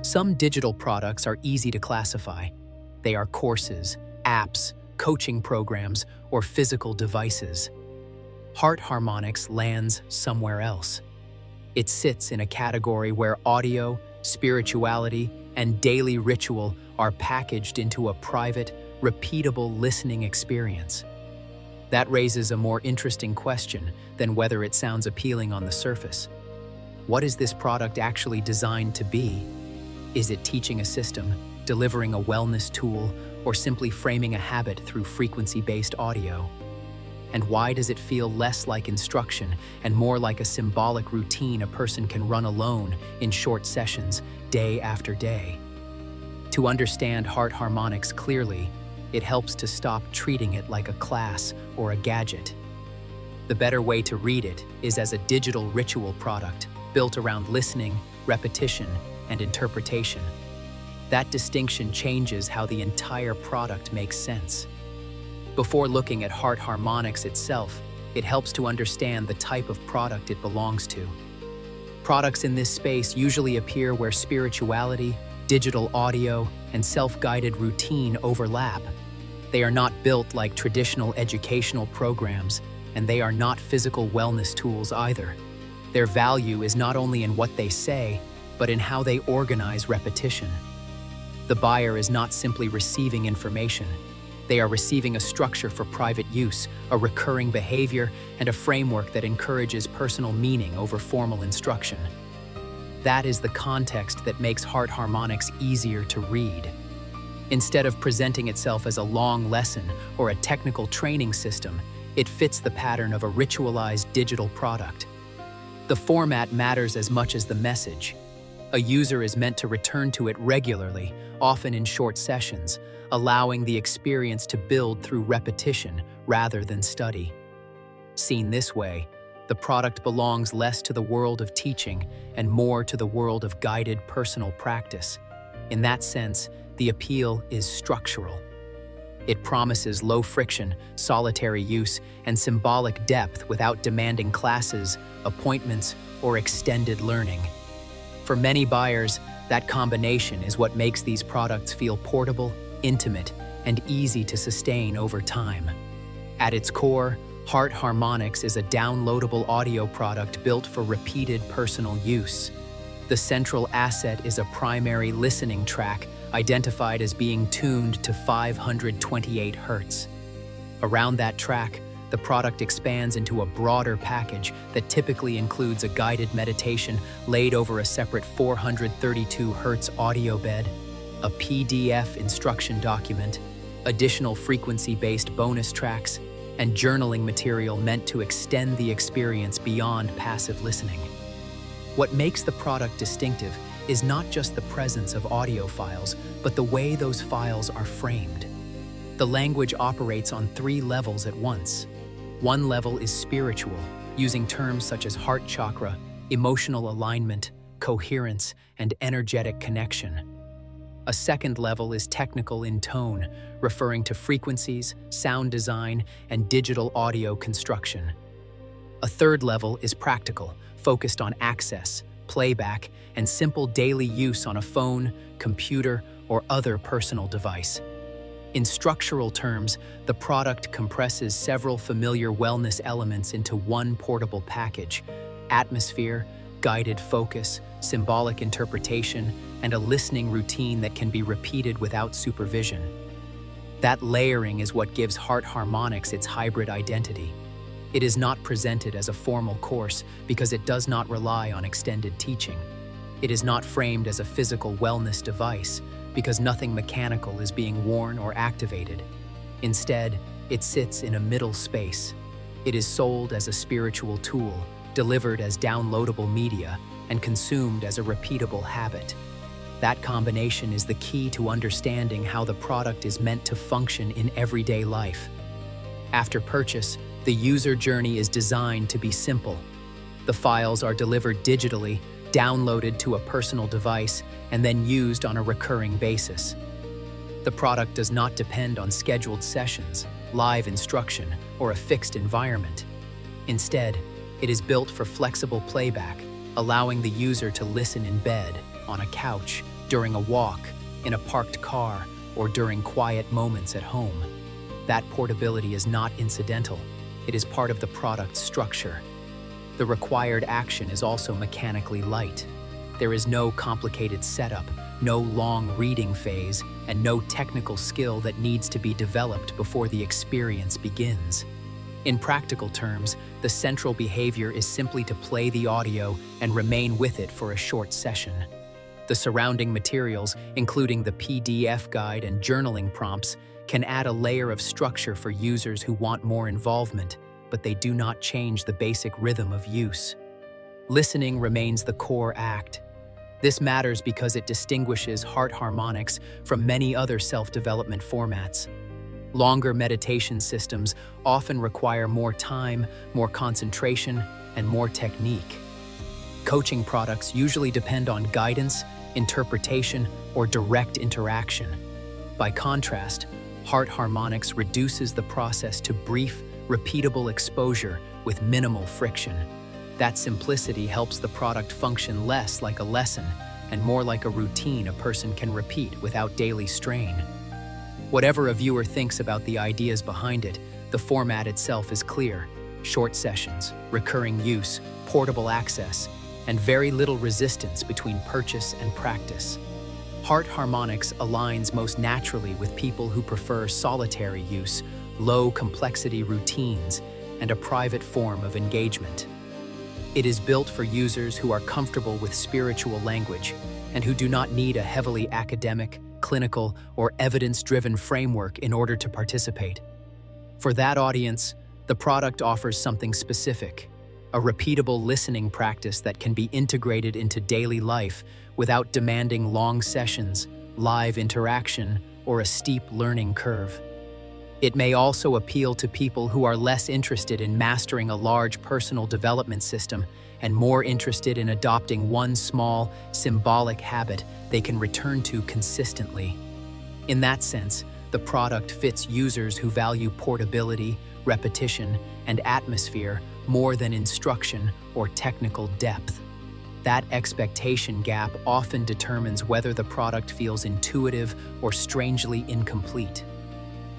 Some digital products are easy to classify. They are courses, apps, coaching programs, or physical devices. Heart Harmonics lands somewhere else. It sits in a category where audio, spirituality, and daily ritual are packaged into a private, repeatable listening experience. That raises a more interesting question than whether it sounds appealing on the surface. What is this product actually designed to be? Is it teaching a system, delivering a wellness tool, or simply framing a habit through frequency-based audio? And why does it feel less like instruction and more like a symbolic routine a person can run alone in short sessions, day after day? To understand Heart Harmonics clearly, it helps to stop treating it like a class or a gadget. The better way to read it is as a digital ritual product built around listening, repetition, and interpretation. That distinction changes how the entire product makes sense. Before looking at Heart Harmonics itself, it helps to understand the type of product it belongs to. Products in this space usually appear where spirituality, digital audio, and self-guided routine overlap. They are not built like traditional educational programs, and they are not physical wellness tools either. Their value is not only in what they say, but in how they organize repetition. The buyer is not simply receiving information. They are receiving a structure for private use, a recurring behavior, and a framework that encourages personal meaning over formal instruction. That is the context that makes Heart Harmonics easier to read. Instead of presenting itself as a long lesson or a technical training system, it fits the pattern of a ritualized digital product. The format matters as much as the message. A user is meant to return to it regularly, often in short sessions, allowing the experience to build through repetition rather than study. Seen this way, the product belongs less to the world of teaching and more to the world of guided personal practice. In that sense, the appeal is structural. It promises low friction, solitary use, and symbolic depth without demanding classes, appointments, or extended learning. For many buyers, that combination is what makes these products feel portable, intimate, and easy to sustain over time. At its core, Heart Harmonics is a downloadable audio product built for repeated personal use. The central asset is a primary listening track identified as being tuned to 528 Hz. Around that track, the product expands into a broader package that typically includes a guided meditation laid over a separate 432 Hz audio bed, a PDF instruction document, additional frequency-based bonus tracks, and journaling material meant to extend the experience beyond passive listening. What makes the product distinctive is not just the presence of audio files, but the way those files are framed. The language operates on 3 levels at once. One level is spiritual, using terms such as heart chakra, emotional alignment, coherence, and energetic connection. A second level is technical in tone, referring to frequencies, sound design, and digital audio construction. A third level is practical, focused on access, playback, and simple daily use on a phone, computer, or other personal device. In structural terms, the product compresses several familiar wellness elements into one portable package: atmosphere, guided focus, symbolic interpretation, and a listening routine that can be repeated without supervision. That layering is what gives Heart Harmonics its hybrid identity. It is not presented as a formal course because it does not rely on extended teaching. It is not framed as a physical wellness device because nothing mechanical is being worn or activated. Instead, it sits in a middle space. It is sold as a spiritual tool, delivered as downloadable media, and consumed as a repeatable habit. That combination is the key to understanding how the product is meant to function in everyday life. After purchase, the user journey is designed to be simple. The files are delivered digitally, downloaded to a personal device, and then used on a recurring basis. The product does not depend on scheduled sessions, live instruction, or a fixed environment. Instead, it is built for flexible playback, allowing the user to listen in bed, on a couch, during a walk, in a parked car, or during quiet moments at home. That portability is not incidental. It is part of the product's structure. The required action is also mechanically light. There is no complicated setup, no long reading phase, and no technical skill that needs to be developed before the experience begins. In practical terms, the central behavior is simply to play the audio and remain with it for a short session. The surrounding materials, including the PDF guide and journaling prompts, can add a layer of structure for users who want more involvement, but they do not change the basic rhythm of use. Listening remains the core act. This matters because it distinguishes Heart Harmonics from many other self-development formats. Longer meditation systems often require more time, more concentration, and more technique. Coaching products usually depend on guidance, interpretation, or direct interaction. By contrast, Heart Harmonics reduces the process to brief, repeatable exposure with minimal friction. That simplicity helps the product function less like a lesson and more like a routine a person can repeat without daily strain. Whatever a viewer thinks about the ideas behind it, the format itself is clear: short sessions, recurring use, portable access, and very little resistance between purchase and practice. Heart Harmonics aligns most naturally with people who prefer solitary use, low complexity routines, and a private form of engagement. It is built for users who are comfortable with spiritual language and who do not need a heavily academic, clinical, or evidence-driven framework in order to participate. For that audience, the product offers something specific: a repeatable listening practice that can be integrated into daily life without demanding long sessions, live interaction, or a steep learning curve. It may also appeal to people who are less interested in mastering a large personal development system and more interested in adopting one small, symbolic habit they can return to consistently. In that sense, the product fits users who value portability, repetition, and atmosphere more than instruction or technical depth. That expectation gap often determines whether the product feels intuitive or strangely incomplete.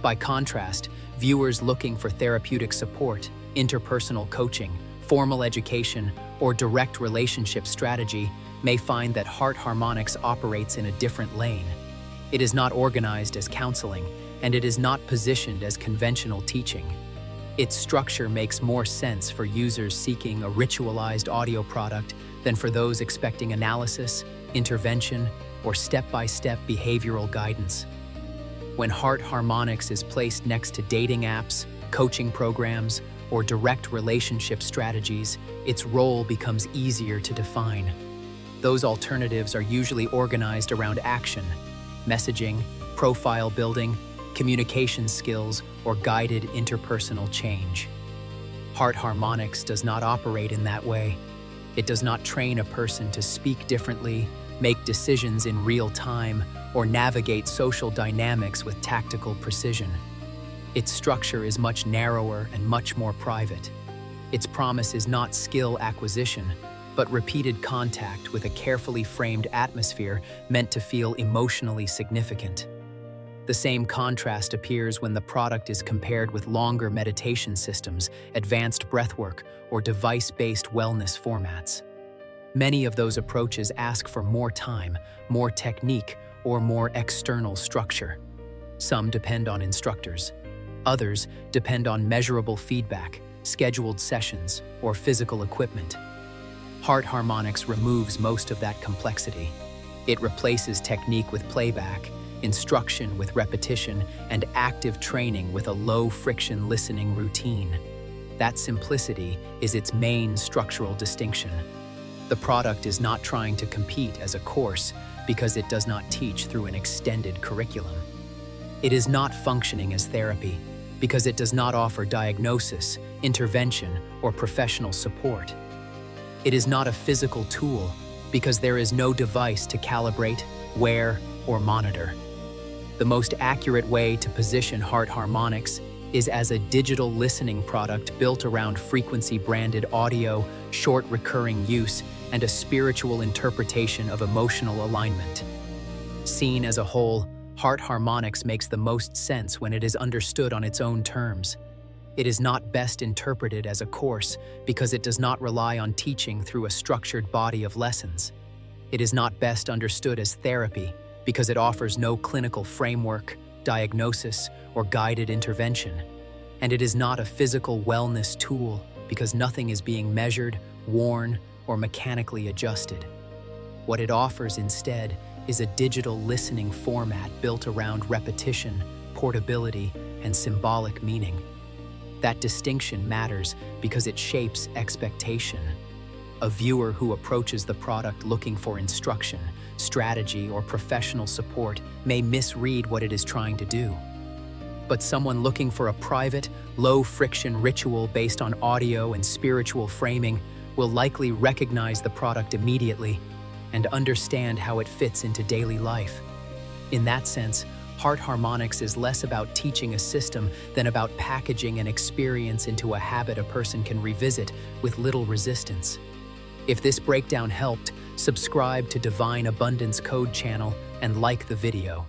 By contrast, viewers looking for therapeutic support, interpersonal coaching, formal education, or direct relationship strategy may find that Heart Harmonics operates in a different lane. It is not organized as counseling, and it is not positioned as conventional teaching. Its structure makes more sense for users seeking a ritualized audio product than for those expecting analysis, intervention, or step-by-step behavioral guidance. When Heart Harmonics is placed next to dating apps, coaching programs, or direct relationship strategies, its role becomes easier to define. Those alternatives are usually organized around action, messaging, profile building, communication skills, or guided interpersonal change. Heart Harmonics does not operate in that way. It does not train a person to speak differently, make decisions in real time, or navigate social dynamics with tactical precision. Its structure is much narrower and much more private. Its promise is not skill acquisition, but repeated contact with a carefully framed atmosphere meant to feel emotionally significant. The same contrast appears when the product is compared with longer meditation systems, advanced breathwork, or device-based wellness formats. Many of those approaches ask for more time, more technique, or more external structure. Some depend on instructors. Others depend on measurable feedback, scheduled sessions, or physical equipment. Heart Harmonics removes most of that complexity. It replaces technique with playback, instruction with repetition, and active training with a low-friction listening routine. That simplicity is its main structural distinction. The product is not trying to compete as a course because it does not teach through an extended curriculum. It is not functioning as therapy because it does not offer diagnosis, intervention, or professional support. It is not a physical tool because there is no device to calibrate, wear, or monitor. The most accurate way to position Heart Harmonics is as a digital listening product built around frequency-branded audio, short recurring use, and a spiritual interpretation of emotional alignment. Seen as a whole, Heart Harmonics makes the most sense when it is understood on its own terms. It is not best interpreted as a course because it does not rely on teaching through a structured body of lessons. It is not best understood as therapy because it offers no clinical framework, diagnosis, or guided intervention. And it is not a physical wellness tool because nothing is being measured, worn, or mechanically adjusted. What it offers instead is a digital listening format built around repetition, portability, and symbolic meaning. That distinction matters because it shapes expectation. A viewer who approaches the product looking for instruction, strategy, or professional support may misread what it is trying to do. But someone looking for a private, low-friction ritual based on audio and spiritual framing will likely recognize the product immediately and understand how it fits into daily life. In that sense, Heart Harmonics is less about teaching a system than about packaging an experience into a habit a person can revisit with little resistance. If this breakdown helped, subscribe to Divine Abundance Code channel and like the video.